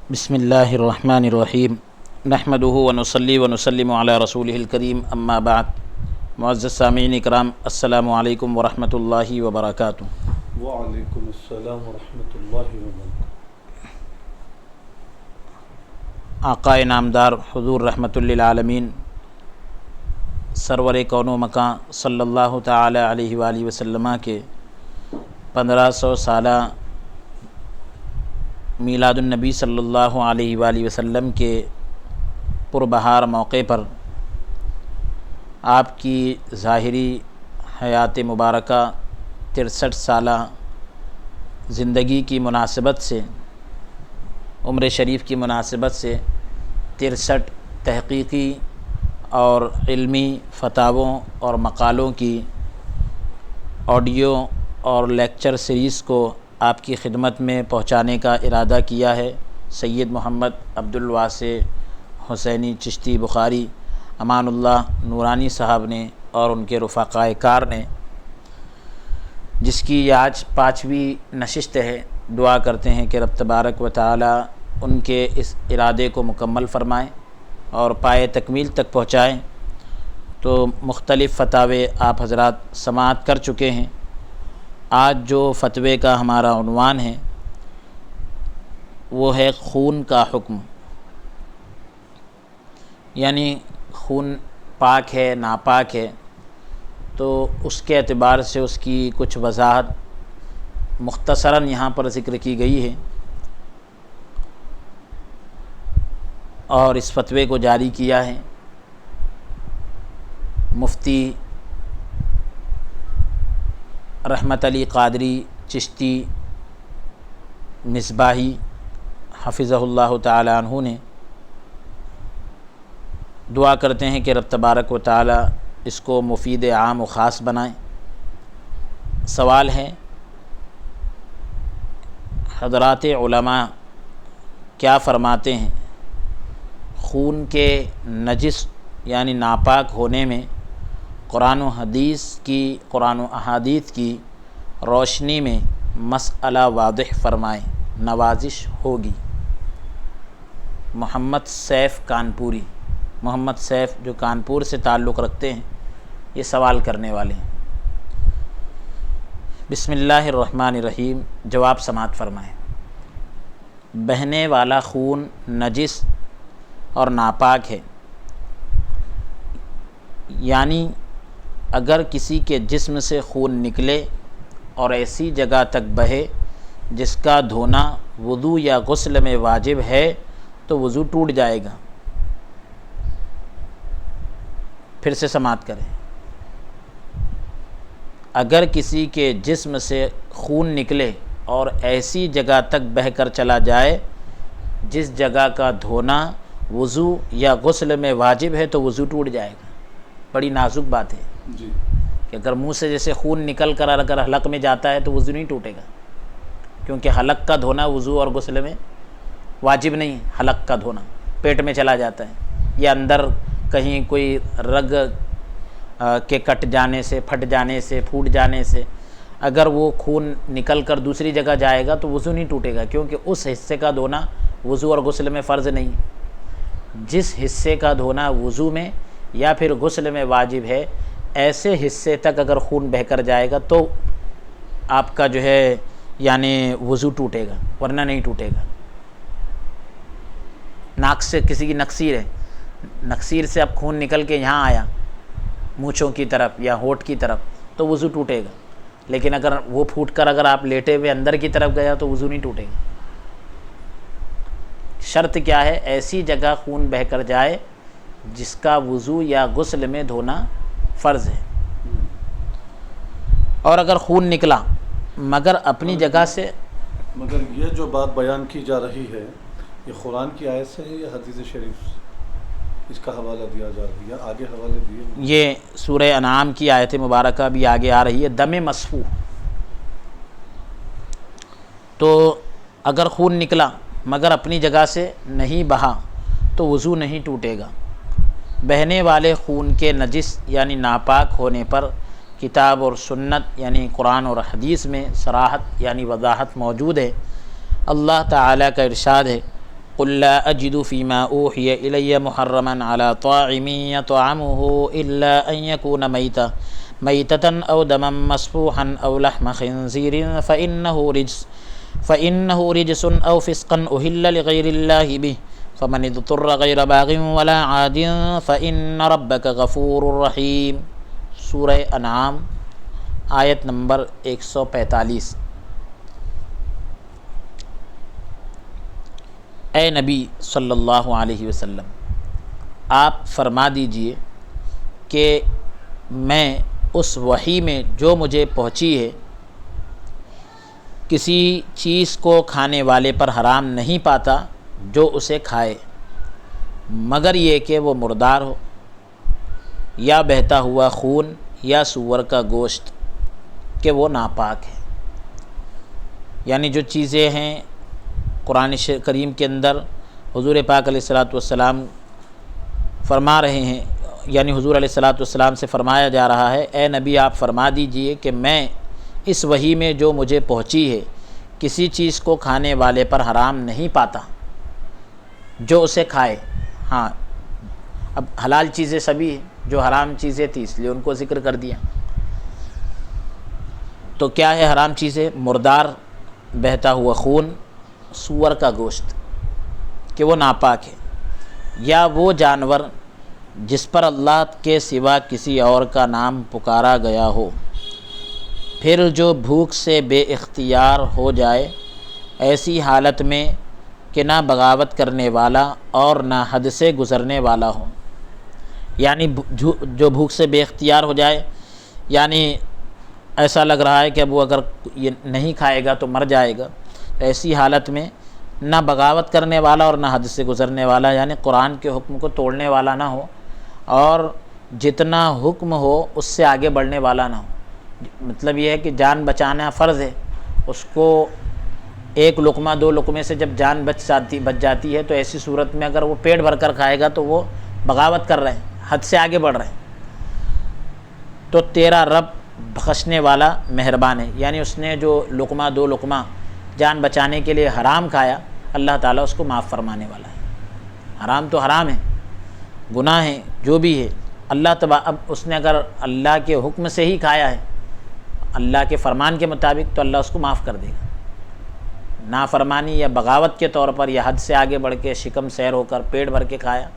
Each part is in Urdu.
بسم اللہ الرحمن الرحیم نحمدہ ونصلی ونسلم علی رسولہ الکریم اما بعد۔ معزز سامعین اکرام، السلام علیکم ورحمۃ اللہ وبرکاتہ۔ وعلیکم السلام ورحمۃ اللہ وبرکاتہ۔ آقائے نامدار حضور رحمۃ للعالمین سرور کون و مکان صلی اللہ تعالی علیہ وآلہ وسلم کے 1500 سالہ میلاد النبی صلی اللہ علیہ وآلہ وسلم کے پربہار موقع پر آپ کی ظاہری حیات مبارکہ 63 سالہ زندگی کی مناسبت سے، عمر شریف کی مناسبت سے 63 تحقیقی اور علمی فتاووں اور مقالوں کی آڈیو اور لیکچر سیریز کو آپ کی خدمت میں پہنچانے کا ارادہ کیا ہے سید محمد عبدالواسع حسینی چشتی بخاری امان اللہ نورانی صاحب نے اور ان کے رفقائے کار نے، جس کی یہ آج 5ویں نشست ہے۔ دعا کرتے ہیں کہ رب تبارک و تعالی ان کے اس ارادے کو مکمل فرمائیں اور پائے تکمیل تک پہنچائیں۔ تو مختلف فتاوے آپ حضرات سماعت کر چکے ہیں۔ آج جو فتوے کا ہمارا عنوان ہے وہ ہے خون کا حکم، یعنی خون پاک ہے ناپاک ہے، تو اس کے اعتبار سے اس کی کچھ وضاحت مختصراً یہاں پر ذکر کی گئی ہے، اور اس فتوے کو جاری کیا ہے مفتی رحمت علی قادری چشتی مصباحی حفظہ اللہ تعالی عنہ نے۔ دعا کرتے ہیں کہ رب تبارک و تعالی اس کو مفید عام و خاص بنائیں۔ سوال ہے، حضرات علماء کیا فرماتے ہیں خون کے نجس یعنی ناپاک ہونے میں قرآن و احادیث کی روشنی میں مسئلہ واضح فرمائیں، نوازش ہوگی۔ محمد سیف کانپوری، محمد سیف جو کانپور سے تعلق رکھتے ہیں، یہ سوال کرنے والے ہیں۔ بسم اللہ الرحمن الرحیم، جواب سماعت فرمائیں۔ بہنے والا خون نجس اور ناپاک ہے، یعنی اگر کسی کے جسم سے خون نکلے اور ایسی جگہ تک بہے جس کا دھونا وضو یا غسل میں واجب ہے تو وضو ٹوٹ جائے گا۔ پھر سے سماعت کریں۔ اگر کسی کے جسم سے خون نکلے اور ایسی جگہ تک بہہ کر چلا جائے جس جگہ کا دھونا وضو یا غسل میں واجب ہے تو وضو ٹوٹ جائے گا۔ بڑی نازک بات ہے جی، کہ اگر منہ سے جیسے خون نکل کر اگر حلق میں جاتا ہے تو وضو نہیں ٹوٹے گا، کیونکہ حلق کا دھونا وضو اور غسل میں واجب نہیں۔ حلق کا دھونا پیٹ میں چلا جاتا ہے یا اندر کہیں کوئی رگ کے کٹ جانے سے، پھٹ جانے سے، پھوٹ جانے سے اگر وہ خون نکل کر دوسری جگہ جائے گا تو وضو نہیں ٹوٹے گا، کیونکہ اس حصے کا دھونا وضو اور غسل میں فرض نہیں۔ جس حصے کا دھونا وضو میں یا پھر غسل میں واجب ہے، ایسے حصے تک اگر خون بہہ کر جائے گا تو آپ کا جو ہے یعنی وضو ٹوٹے گا، ورنہ نہیں ٹوٹے گا۔ ناک سے کسی کی نکسیر ہے، نکسیر سے اب خون نکل کے یہاں آیا مونچھوں کی طرف یا ہونٹ کی طرف تو وضو ٹوٹے گا، لیکن اگر وہ پھوٹ کر اگر آپ لیٹے ہوئے اندر کی طرف گیا تو وضو نہیں ٹوٹے گا۔ شرط کیا ہے؟ ایسی جگہ خون بہہ کر جائے جس کا وضو یا غسل میں دھونا فرض ہے۔ اور اگر خون نکلا مگر اپنی جگہ سے، مگر یہ جو بات بیان کی جا رہی ہے یہ قرآن کی آیت سے ہے یا حدیث شریف سے؟ اس کا حوالہ دیا جا رہا ہے یا آگے حوالے دیے؟ یہ سورہ انعام کی آیت مبارکہ بھی آگے آ رہی ہے، دم مسفوح۔ تو اگر خون نکلا مگر اپنی جگہ سے نہیں بہا تو وضو نہیں ٹوٹے گا۔ بہنے والے خون کے نجس یعنی ناپاک ہونے پر کتاب اور سنت یعنی قرآن اور حدیث میں صراحت یعنی وضاحت موجود ہے۔ اللہ تعالیٰ کا ارشاد ہے قل لا اجد فيما اوحي الي محرما على طاعم يطعمه الا ان يكون میتة او دما مسفوحا او لحم خنزير فإنه رجس او فسقا اهل لغير الله به فمن اضطر غیر باغ ولا عاد فإن ربك غفور رحیم۔ سورہ انعام آیت نمبر 145۔ اے نبی صلی اللہ علیہ وسلم، آپ فرما دیجئے کہ میں اس وحی میں جو مجھے پہنچی ہے کسی چیز کو کھانے والے پر حرام نہیں پاتا جو اسے کھائے، مگر یہ کہ وہ مردار ہو یا بہتا ہوا خون یا سور کا گوشت، کہ وہ ناپاک ہے۔ یعنی جو چیزیں ہیں قرآن کریم کے اندر حضور پاک علیہ الصلوۃ والسلام فرما رہے ہیں، یعنی حضور علیہ الصلوۃ والسلام سے فرمایا جا رہا ہے اے نبی آپ فرما دیجئے کہ میں اس وحی میں جو مجھے پہنچی ہے کسی چیز کو کھانے والے پر حرام نہیں پاتا جو اسے کھائے۔ ہاں، اب حلال چیزیں سبھی ہیں، جو حرام چیزیں تھیں اس لیے ان کو ذکر کر دیا۔ تو کیا ہے حرام چیزیں؟ مردار، بہتا ہوا خون، سور کا گوشت، کہ وہ ناپاک ہے، یا وہ جانور جس پر اللہ کے سوا کسی اور کا نام پکارا گیا ہو، پھر جو بھوک سے بے اختیار ہو جائے ایسی حالت میں کہ نہ بغاوت کرنے والا اور نہ حد سے گزرنے والا ہو۔ یعنی جو بھوک سے بے اختیار ہو جائے، یعنی ایسا لگ رہا ہے کہ اب وہ اگر یہ نہیں کھائے گا تو مر جائے گا، ایسی حالت میں نہ بغاوت کرنے والا اور نہ حد سے گزرنے والا، یعنی قرآن کے حکم کو توڑنے والا نہ ہو اور جتنا حکم ہو اس سے آگے بڑھنے والا نہ ہو۔ مطلب یہ ہے کہ جان بچانا فرض ہے، اس کو ایک لقمہ دو لقمے سے جب جان بچ جاتی ہے تو ایسی صورت میں اگر وہ پیٹ بھر کر کھائے گا تو وہ بغاوت کر رہے ہیں، حد سے آگے بڑھ رہے ہیں۔ تو تیرا رب بخشنے والا مہربان ہے، یعنی اس نے جو لقمہ دو لقمہ جان بچانے کے لیے حرام کھایا، اللہ تعالیٰ اس کو معاف فرمانے والا ہے۔ حرام تو حرام ہے، گناہ ہے جو بھی ہے، اب اس نے اگر اللہ کے حکم سے ہی کھایا ہے، اللہ کے فرمان کے مطابق، تو اللہ اس کو معاف کر دے گا۔ نافرمانی یا بغاوت کے طور پر یا حد سے آگے بڑھ کے شکم سیر ہو کر پیٹ بھر کے کھایا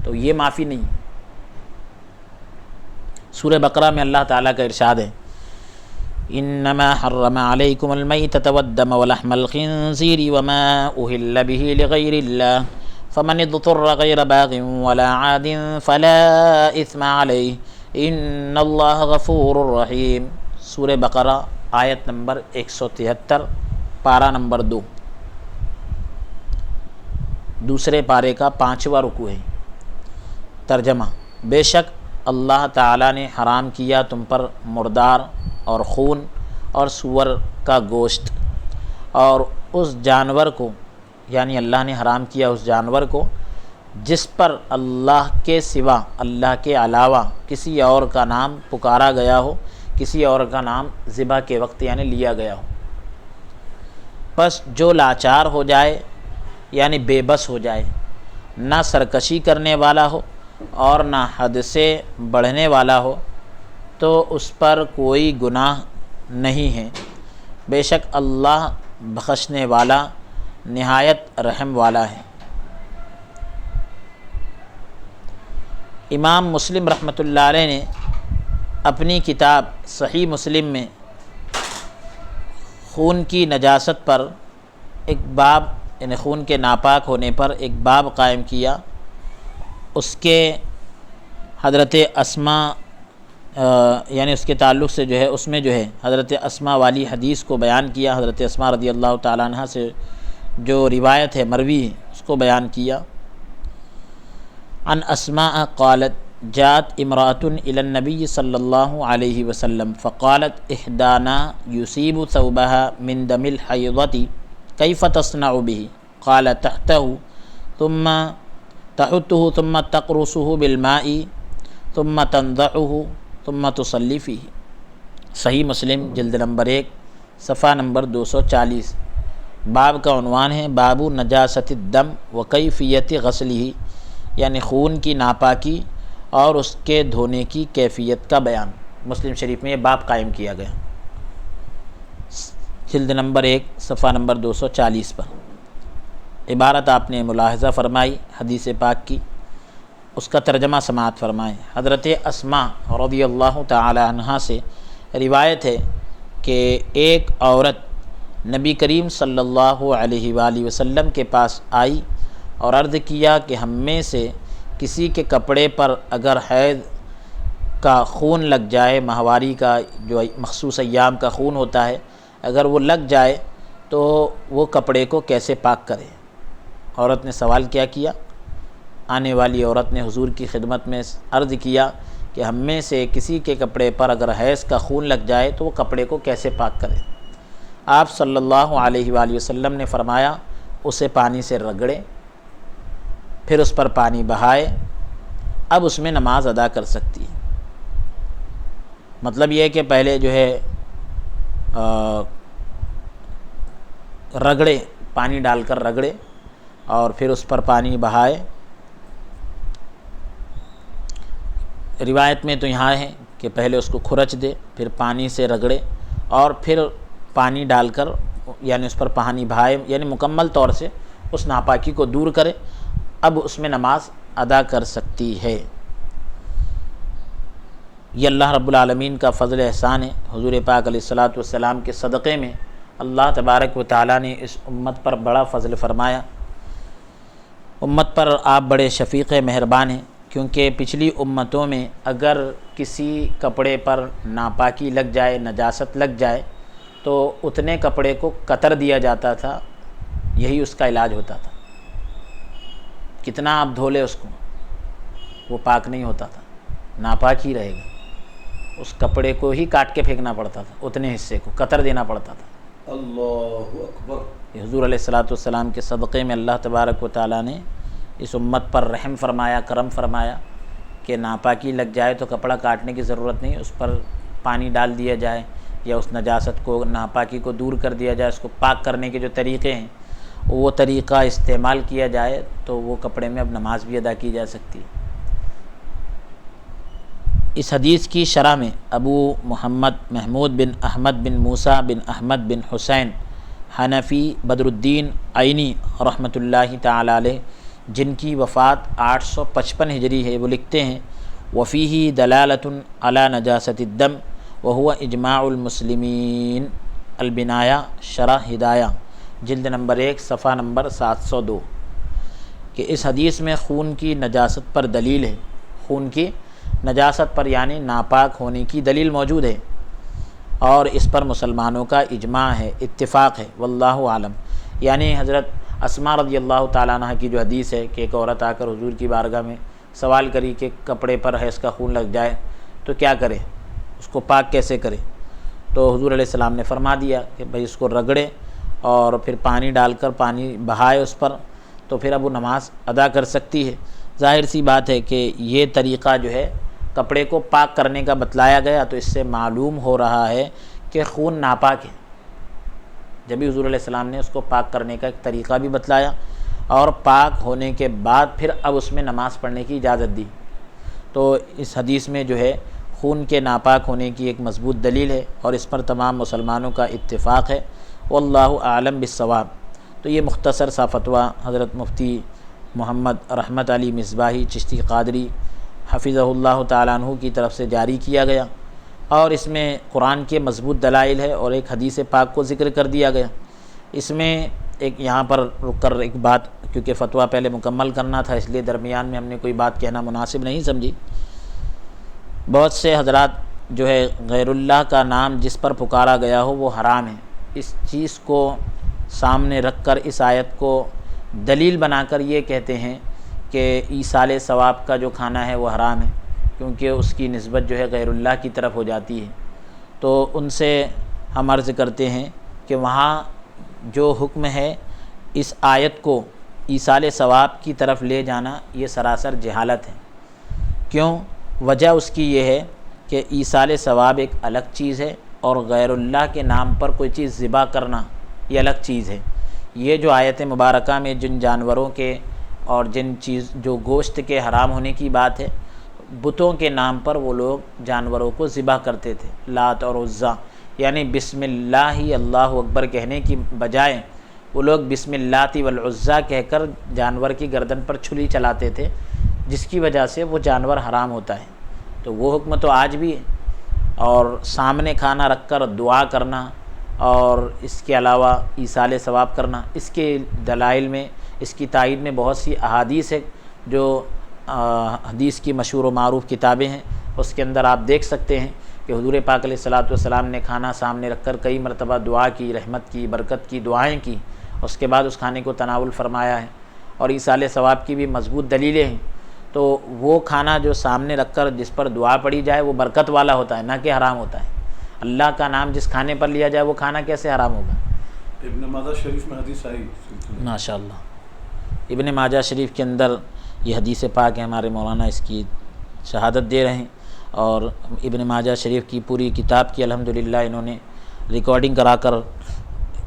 تو یہ معافی نہیں۔ سورہ بقرہ میں اللہ تعالیٰ کا ارشاد ہے انما حرم علیکم المیتۃ والدم ولحم الخنزیر وما اہل بہ لغیر اللہ فمن اضطر غیر باغ ولا عاد فلا اثم علیہ ان اللہ غفور رحیم۔ سورہ بقرہ آیت نمبر 173، پارہ نمبر 2، دوسرے پارے کا 5واں رکوع ہے۔ ترجمہ: بے شک اللہ تعالیٰ نے حرام کیا تم پر مردار اور خون اور سور کا گوشت، اور اس جانور کو، یعنی اللہ نے حرام کیا اس جانور کو جس پر اللہ کے سوا، اللہ کے علاوہ کسی اور کا نام پکارا گیا ہو، کسی اور کا نام ذبح کے وقت یعنی لیا گیا ہو۔ بس جو لاچار ہو جائے یعنی بے بس ہو جائے، نہ سرکشی کرنے والا ہو اور نہ حد سے بڑھنے والا ہو، تو اس پر کوئی گناہ نہیں ہے۔ بے شک اللہ بخشنے والا نہایت رحم والا ہے۔ امام مسلم رحمۃ اللہ علیہ نے اپنی کتاب صحیح مسلم میں خون کی نجاست پر ایک باب، یعنی خون کے ناپاک ہونے پر ایک باب قائم کیا۔ اس کے حضرت اسماء یعنی اس کے تعلق سے جو ہے اس میں جو ہے حضرت اسماء والی حدیث کو بیان کیا، حضرت اسماء رضی اللہ تعالیٰ عنہ سے جو روایت ہے مروی ہے اس کو بیان کیا۔ عن اسماء قالت جاءت امرأة إلى النبي صلی اللہ علیہ وسلم فقالت احدانا يصيب ثوبها من دم الحيضة كيف تصنع به؟ قال تحته ثم تحته ثم تقرصه بالماء ثم تنضعه ثم تصلي فيه۔ صحیح مسلم جلد نمبر 1 صفحہ نمبر 240۔ باب کا عنوان ہے باب نجاست الدم و کیفیت غسلہ، یعنی خون کی ناپاکی اور اس کے دھونے کی کیفیت کا بیان۔ مسلم شریف میں یہ باب قائم کیا گیا، جلد نمبر 1 صفحہ نمبر 240 پر۔ عبارت آپ نے ملاحظہ فرمائی حدیث پاک کی، اس کا ترجمہ سماعت فرمائیں۔ حضرت اسماء رضی اللہ تعالی عنہا سے روایت ہے کہ ایک عورت نبی کریم صلی اللہ علیہ وآلہ وسلم کے پاس آئی اور عرض کیا کہ ہم میں سے کسی کے کپڑے پر اگر حیض کا خون لگ جائے، ماہواری کا جو مخصوص ایام کا خون ہوتا ہے، اگر وہ لگ جائے تو وہ کپڑے کو کیسے پاک کرے۔ عورت نے سوال کیا؟ آنے والی عورت نے حضور کی خدمت میں عرض کیا کہ ہم میں سے کسی کے کپڑے پر اگر حیض کا خون لگ جائے تو وہ کپڑے کو کیسے پاک کرے۔ آپ صلی اللہ علیہ وآلہ وسلم نے فرمایا اسے پانی سے رگڑے، پھر اس پر پانی بہائے، اب اس میں نماز ادا کر سکتی ہے۔ مطلب یہ ہے کہ پہلے جو ہے رگڑے، پانی ڈال کر رگڑے اور پھر اس پر پانی بہائے۔ روایت میں تو یہاں ہے کہ پہلے اس کو کھرچ دے، پھر پانی سے رگڑے اور پھر پانی ڈال کر یعنی اس پر پانی بہائے، یعنی مکمل طور سے اس ناپاکی کو دور کرے، اب اس میں نماز ادا کر سکتی ہے۔ یہ اللہ رب العالمین کا فضل احسان ہے۔ حضور پاک علیہ الصلاۃ والسلام کے صدقے میں اللہ تبارک و تعالیٰ نے اس امت پر بڑا فضل فرمایا۔ امت پر آپ بڑے شفیق مہربان ہیں، کیونکہ پچھلی امتوں میں اگر کسی کپڑے پر ناپاکی لگ جائے، نجاست لگ جائے تو اتنے کپڑے کو قطر دیا جاتا تھا، یہی اس کا علاج ہوتا تھا۔ کتنا آپ دھو لے اس کو، وہ پاک نہیں ہوتا تھا، ناپاک ہی رہے گا۔ اس کپڑے کو ہی کاٹ کے پھینکنا پڑتا تھا، اتنے حصے کو قطر دینا پڑتا تھا۔ اللہ اکبر۔ حضور علیہ الصلاۃ والسلام کے صدقے میں اللہ تبارک و تعالیٰ نے اس امت پر رحم فرمایا، کرم فرمایا کہ ناپاکی لگ جائے تو کپڑا کاٹنے کی ضرورت نہیں، اس پر پانی ڈال دیا جائے یا اس نجاست کو، ناپاکی کو دور کر دیا جائے، اس کو پاک کرنے کے جو طریقے ہیں وہ طریقہ استعمال کیا جائے تو وہ کپڑے میں اب نماز بھی ادا کی جا سکتی ہے۔ اس حدیث کی شرح میں ابو محمد محمود بن احمد بن موسیٰ بن احمد بن حسین حنفی بدر الدین عینی رحمۃ اللہ تعالی علیہ، جن کی وفات 855 ہجری ہے، وہ لکھتے ہیں وفیہ دلالۃ علی نجاست الدم وہو اجماع المسلمین، البنایہ شرح ہدایہ جلد نمبر 1 صفحہ نمبر 702، کہ اس حدیث میں خون کی نجاست پر دلیل ہے، خون کی نجاست پر یعنی ناپاک ہونے کی دلیل موجود ہے، اور اس پر مسلمانوں کا اجماع ہے، اتفاق ہے، واللہ عالم۔ یعنی حضرت اسماء رضی اللہ تعالیٰ عنہ کی جو حدیث ہے کہ ایک عورت آ کر حضور کی بارگاہ میں سوال کری کہ کپڑے پر حیض کا خون لگ جائے تو کیا کرے، اس کو پاک کیسے کرے، تو حضور علیہ السلام نے فرما دیا کہ بھئی اس کو رگڑے اور پھر پانی ڈال کر پانی بہائے اس پر، تو پھر اب وہ نماز ادا کر سکتی ہے۔ ظاہر سی بات ہے کہ یہ طریقہ جو ہے کپڑے کو پاک کرنے کا بتلایا گیا، تو اس سے معلوم ہو رہا ہے کہ خون ناپاک ہے۔ جبھی حضور علیہ السلام نے اس کو پاک کرنے کا ایک طریقہ بھی بتلایا اور پاک ہونے کے بعد پھر اب اس میں نماز پڑھنے کی اجازت دی، تو اس حدیث میں جو ہے خون کے ناپاک ہونے کی ایک مضبوط دلیل ہے اور اس پر تمام مسلمانوں کا اتفاق ہے، واللہ اعلم بالصواب۔ تو یہ مختصر سا فتویٰ حضرت مفتی محمد رحمت علی مصباحی چشتی قادری حفظہ اللہ تعالیٰ عنہ کی طرف سے جاری کیا گیا، اور اس میں قرآن کے مضبوط دلائل ہے اور ایک حدیث پاک کو ذکر کر دیا گیا۔ اس میں ایک یہاں پر رک کر ایک بات، کیونکہ فتویٰ پہلے مکمل کرنا تھا اس لیے درمیان میں ہم نے کوئی بات کہنا مناسب نہیں سمجھی۔ بہت سے حضرات جو ہے غیر اللہ کا نام جس پر پکارا گیا ہو وہ حرام ہے، اس چیز کو سامنے رکھ کر اس آیت کو دلیل بنا کر یہ کہتے ہیں کہ ایصال ثواب کا جو کھانا ہے وہ حرام ہے، کیونکہ اس کی نسبت جو ہے غیر اللہ کی طرف ہو جاتی ہے۔ تو ان سے ہم عرض کرتے ہیں کہ وہاں جو حکم ہے اس آیت کو ایصال ثواب کی طرف لے جانا یہ سراسر جہالت ہے۔ کیوں؟ وجہ اس کی یہ ہے کہ ایصال ثواب ایک الگ چیز ہے اور غیر اللہ کے نام پر کوئی چیز ذبح کرنا یہ الگ چیز ہے۔ یہ جو آیت مبارکہ میں جن جانوروں کے اور جو گوشت کے حرام ہونے کی بات ہے، بتوں کے نام پر وہ لوگ جانوروں کو ذبح کرتے تھے، لات اور عزیٰ، یعنی بسم اللہ اللہ اکبر کہنے کی بجائے وہ لوگ بسم اللہ والعزیٰ کہہ کر جانور کی گردن پر چھری چلاتے تھے، جس کی وجہ سے وہ جانور حرام ہوتا ہے۔ تو وہ حکم تو آج بھی ہے، اور سامنے کھانا رکھ کر دعا کرنا اور اس کے علاوہ ایصال ثواب کرنا، اس کے دلائل میں، اس کی تائید میں بہت سی احادیث ہے جو حدیث کی مشہور و معروف کتابیں ہیں، اس کے اندر آپ دیکھ سکتے ہیں کہ حضور پاک علیہ الصلوۃ والسلام نے کھانا سامنے رکھ کر کئی مرتبہ دعا کی، رحمت کی، برکت کی، دعائیں کی، اس کے بعد اس کھانے کو تناول فرمایا ہے، اور ایصال ثواب کی بھی مضبوط دلیلیں ہیں۔ تو وہ کھانا جو سامنے رکھ کر جس پر دعا پڑی جائے وہ برکت والا ہوتا ہے، نہ کہ حرام ہوتا ہے۔ اللہ کا نام جس کھانے پر لیا جائے وہ کھانا کیسے حرام ہوگا؟ ابن ماجہ شریف میں حدیث آئی ماشاء اللہ، ابن ماجہ شریف کے اندر یہ حدیث پاک ہے، ہمارے مولانا اس کی شہادت دے رہے ہیں، اور ابن ماجہ شریف کی پوری کتاب کی الحمدللہ انہوں نے ریکارڈنگ کرا کر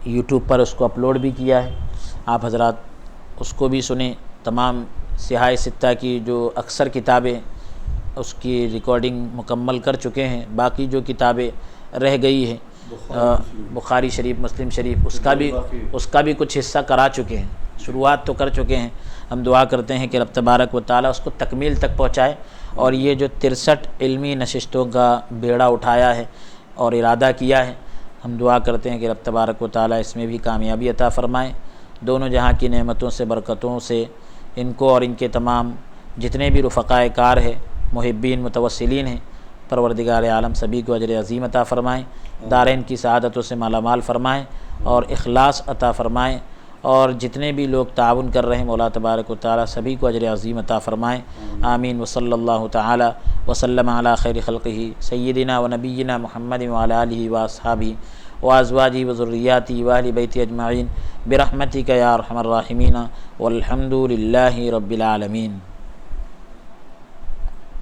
یوٹیوب پر اس کو اپلوڈ بھی کیا ہے، آپ حضرات اس کو بھی سنیں۔ تمام سیاہ ستہ کی جو اکثر کتابیں اس کی ریکارڈنگ مکمل کر چکے ہیں، باقی جو کتابیں رہ گئی ہیں بخاری شریف، مسلم شریف، اس کا بھی کچھ حصہ کرا چکے ہیں، شروعات تو کر چکے ہیں۔ ہم دعا کرتے ہیں کہ رب تبارک و تعالیٰ اس کو تکمیل تک پہنچائے، اور یہ جو 63 علمی نشستوں کا بیڑا اٹھایا ہے اور ارادہ کیا ہے، ہم دعا کرتے ہیں کہ رب تبارک و تعالیٰ اس میں بھی کامیابی عطا فرمائے، دونوں جہاں کی نعمتوں سے، برکتوں سے ان کو اور ان کے تمام جتنے بھی رفقائے کار ہیں، محبین، متوسلین ہیں، پروردگار عالم سبھی کو اجر عظیم عطا فرمائیں، دارین کی سعادتوں سے مالا مال فرمائیں اور اخلاص عطا فرمائیں، اور جتنے بھی لوگ تعاون کر رہے ہیں مولا تبارک و تعالیٰ سبھی کو اجر عظیم عطا فرمائیں، آمین۔ وصلی اللہ تعالی وسلم علی خیر خلقہ سیدنا و نبینا محمد وعلی آلہ واصحابہ وازواجہ وذریاتہ واہل بیتہ اجمعین برحمتک یا ارحم الراحمین والحمد للہ رب العالمین۔